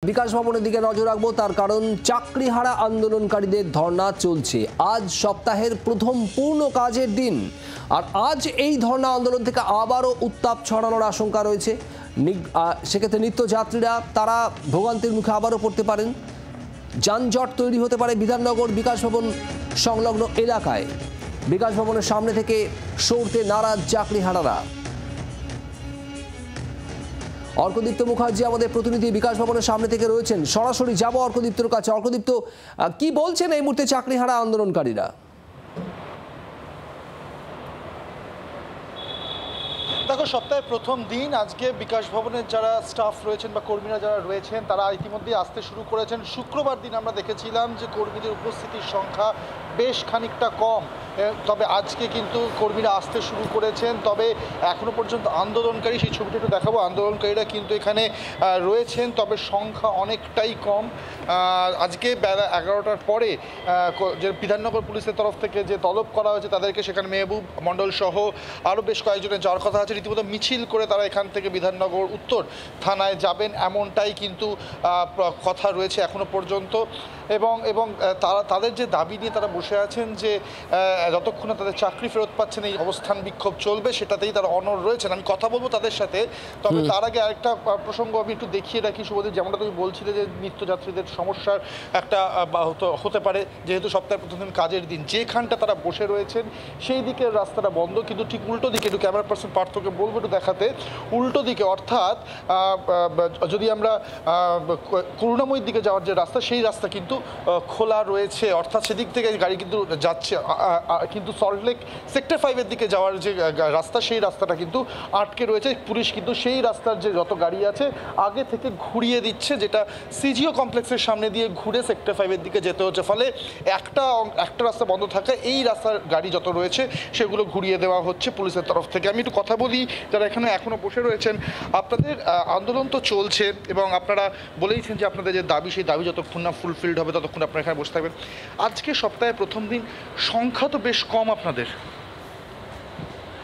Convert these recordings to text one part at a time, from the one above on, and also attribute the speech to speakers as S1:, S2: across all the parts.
S1: বিকাশ ভবনের দিকে নজর রাখবো, তার কারণ চাকরিহারা আন্দোলনকারীদের ধর্ণা চলছে। আজ সপ্তাহের প্রথম পূর্ণ কাজের দিন, আর আজ এই ধর্ণা আন্দোলন থেকে আবারও উত্তাপ ছড়ানোর আশঙ্কা রয়েছে। সেক্ষেত্রে নিত্যযাত্রীরা তারা ভোগান্তির মুখে আবারও পড়তে পারেন। যানজট তৈরি হতে পারে বিধাননগর বিকাশ ভবন সংলগ্ন এলাকায়। বিকাশ ভবনের সামনে থেকে সরতে নারাজ চাকরিহারারা। অর্কদীপ্ত মুখার্জি আমাদের প্রতিনিধি বিকাশ ভবনের সামনে থেকে রয়েছেন, সরাসরি যাব অর্কদীপ্তর কাছে। অর্কদীপ্ত, কি বলছেন এই মুহূর্তে চাকরিহারা আন্দোলনকারীরা?
S2: দেখো, সপ্তাহের প্রথম দিন আজকে বিকাশ ভবনের যারা স্টাফ রয়েছেন বা কর্মীরা যারা রয়েছেন তারা ইতিমধ্যেই আসতে শুরু করেছেন। শুক্রবার দিন আমরা দেখেছিলাম যে কর্মীদের উপস্থিতির সংখ্যা বেশ খানিকটা কম, তবে আজকে কিন্তু কর্মীরা আসতে শুরু করেছেন। তবে এখনো পর্যন্ত আন্দোলনকারী, সেই ছবিটা একটু দেখাবো, আন্দোলনকারীরা কিন্তু এখানে রয়েছেন, তবে সংখ্যা অনেকটাই কম। আজকে বেলা 11টার পরে যে বিধাননগর পুলিশের তরফ থেকে যে তলব করা হয়েছে তাদেরকে, সেখানে মেহবুব মণ্ডল সহ আরও বেশ কয়েকজনের যাওয়ার কথা আছে। রীতিমতো মিছিল করে তারা এখান থেকে বিধাননগর উত্তর থানায় যাবেন, এমনটাই কিন্তু কথা রয়েছে এখনো পর্যন্ত। এবং তাদের যে দাবি নিয়ে তারা বসে আছেন যে যতক্ষণ তাদের চাকরি ফেরত পাচ্ছেন এই অবস্থান বিক্ষোভ চলবে, সেটাতেই তারা অনড় রয়েছেন। আমি কথা বলবো তাদের সাথে, তবে তার আগে আরেকটা প্রসঙ্গ আমি একটু দেখিয়ে রাখি শুভদীপ। যেমনটা তুমি বলছিলে যে নিত্যযাত্রীদের সমস্যার একটা হতে পারে, যেহেতু সপ্তাহের প্রথম দিন কাজের দিন, যেখানটা তারা বসে রয়েছেন সেই দিকের রাস্তাটা বন্ধ, কিন্তু ঠিক উল্টো দিকে, একটু ক্যামেরা পার্সন পার্থকে বলবো একটু দেখাতে, উল্টো দিকে অর্থাৎ যদি আমরা করুণাময়ীর দিকে যাওয়ার যে রাস্তা, সেই রাস্তা কিন্তু খোলা রয়েছে, অর্থাৎ সেদিক থেকে গাড়ি কিন্তু যাচ্ছে। কিন্তু সল্টলেক সেক্টর 5-এর দিকে যাওয়ার যে রাস্তা, সেই রাস্তাটা কিন্তু আটকে রয়েছে। পুলিশ কিন্তু সেই রাস্তার যে যত গাড়ি আছে আগে থেকে ঘুরিয়ে দিচ্ছে, যেটা সিজিও কমপ্লেক্সের সামনে দিয়ে ঘুরে সেক্টর 5-এর দিকে যেতে হচ্ছে। ফলে একটা রাস্তা বন্ধ থাকায় এই রাস্তার গাড়ি যত রয়েছে সেগুলো ঘুরিয়ে দেওয়া হচ্ছে পুলিশের তরফ থেকে। আমি একটু কথা বলি যারা এখানে এখনো বসে রয়েছেন। আপনাদের আন্দোলন তো চলছে এবং আপনারা বলেইছেন যে আপনাদের যে দাবি, সেই দাবি যতক্ষণ না ফুলফিলড হবে ততক্ষণ আপনারা এখানে বসে থাকবেন। আজকে সপ্তাহে প্রথম দিন, সংখ্যা তো বেশ কম আপনাদের।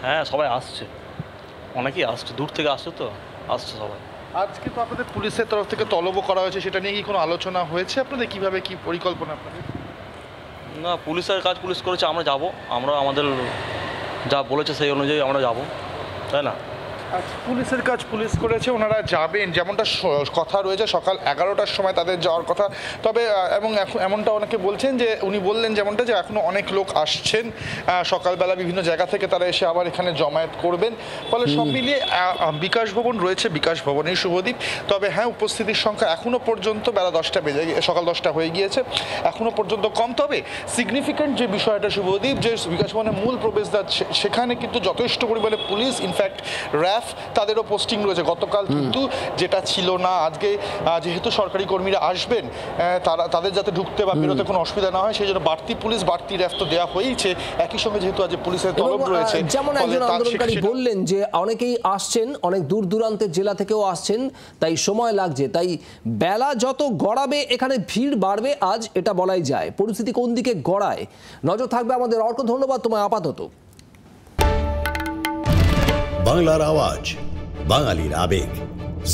S3: হ্যাঁ, সবাই আসছে, অনেকেই আসছে, দূর থেকে আসছে, তো আসছে সবাই।
S2: আজকে তো আপনাদের পুলিশের তরফ থেকে তলবও করা হয়েছে, সেটা নিয়ে কি কোনো আলোচনা হয়েছে আপনাদের? কিভাবে কি পরিকল্পনা আপনাদের?
S3: না, পুলিশের কাজ পুলিশ করেছে, আমরা যাব, আমরা আমাদের যা বলেছে সেই অনুযায়ী আমরা যাব, তাই না?
S2: আচ্ছা, পুলিশের কাজ পুলিশ করেছে, ওনারা যাবেন, যেমনটা কথা রয়েছে সকাল 11টার সময় তাদের যাওয়ার কথা। তবে এবং এমনটা অনেকে বলছেন যে, উনি বললেন যেমনটা, যে এখনও অনেক লোক আসছেন সকালবেলা বিভিন্ন জায়গা থেকে, তারা এসে আবার এখানে জমায়েত করবেন। ফলে সব মিলিয়ে বিকাশ ভবন রয়েছে, বিকাশ ভবনেই শুভদীপ। তবে হ্যাঁ, উপস্থিতির সংখ্যা এখনও পর্যন্ত বেলা 10টা বেজে সকাল 10টা হয়ে গিয়েছে, এখনও পর্যন্ত কম। তবে সিগনিফিক্যান্ট যে বিষয়টা শুভদীপ, যে বিকাশ ভবনের মূল প্রবেশদ্বার, সেখানে কিন্তু যথেষ্ট পরিমাণে পুলিশ, ইনফ্যাক্ট র্যাফ, তাদেরও পোস্টিং রয়েছে। গতকাল কিন্তু যেটা ছিল না, আজকে যেহেতু সরকারি কর্মীরা আসবেন, তাদের যাতে ঢুকতে বা বেরোতে কোনো অসুবিধা না হয়, সেই জন্য বাড়তি পুলিশ, বাড়তি র্যাফ তো দেওয়া হয়েছে। একই সঙ্গে যেহেতু আজ পুলিশের তলব রয়েছে,
S1: যেমন একজন আন্দোলনকারী বললেন যে অনেকেই আসছেন, অনেক দূর দূরান্তের জেলা থেকেও আসছেন, তাই সময় লাগছে, তাই বেলা যত গড়াবে এখানে ভিড় বাড়বে আজ, এটা বলাই যায়। পরিস্থিতি কোন দিকে গড়ায় নজর থাকবে আমাদের। অর্ক, ধন্যবাদ তোমায় আপাতত।
S4: বাংলার আওয়াজ, বাঙালির আবেগ,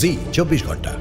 S4: জি 24 ঘন্টা।